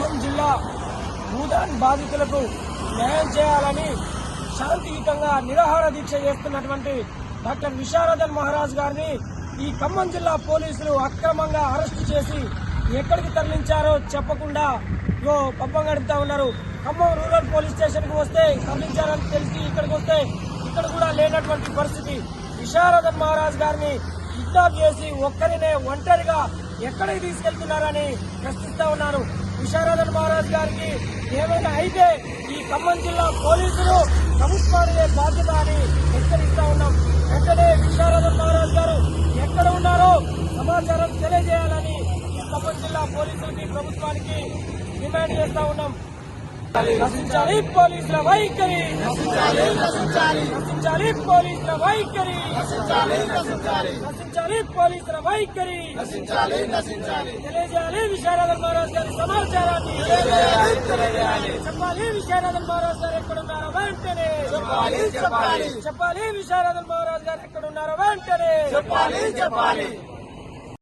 ఖమ్మం జిల్లా భూదాన్ బాధితులకు న్యాయం చేయాలని శాంతియుతంగా నిరాహార దీక్ష చేస్తున్నటువంటి డాక్టర్ విశారదన్ మహారాజ్ గారిని ఈ ఖమ్మం జిల్లా పోలీసులు అక్రమంగా అరెస్టు చేసి ఎక్కడికి తరలించారో చెప్పకుండా పబ్బం గడుపుతా ఉన్నారు. ఖమ్మం రూరల్ పోలీస్ స్టేషన్ కు వస్తే తరలించారని తెలిసి ఇక్కడికి వస్తే ఇక్కడ కూడా లేనటువంటి పరిస్థితి. విశారదన్ మహారాజ్ గారిని కిడ్నాప్ చేసి ఒక్కరినే ఒంటరిగా ఎక్కడికి తీసుకెళ్తున్నారని ప్రశ్నిస్తా ఉన్నారు. విశారదన్ మహారాజ్ గారికి ఏమైనా అయితే ఈ ఖమ్మం జిల్లా పోలీసులు ప్రభుత్వానిదే బాధ్యత అని హెచ్చరిస్తా ఉన్నాం. వెంటనే విశారదన్ మహారాజ్ గారు ఎక్కడ ఉన్నారో సమాచారం తెలియజేయాలని ఖమ్మం జిల్లా పోలీసులకి ప్రభుత్వానికి డిమాండ్ చేస్తా ఉన్నాం. నశించాలి పోలీసుల వైఖరి, నశించాలి పోలీసుల వైఖరి, నశించాలి పోలీసుల వైఖరి, తెలియజేయాలి విశారదన్ మహారాజ్ గారి సమాచారాన్ని చెప్పాలి. విశారదన్ మహారాజ్ గారు ఎక్కడున్నారో వెంటనే చెప్పాలి. విశారదన్ మహారాజ్ గారు ఎక్కడున్నారో వెంటనే చెప్పాలి.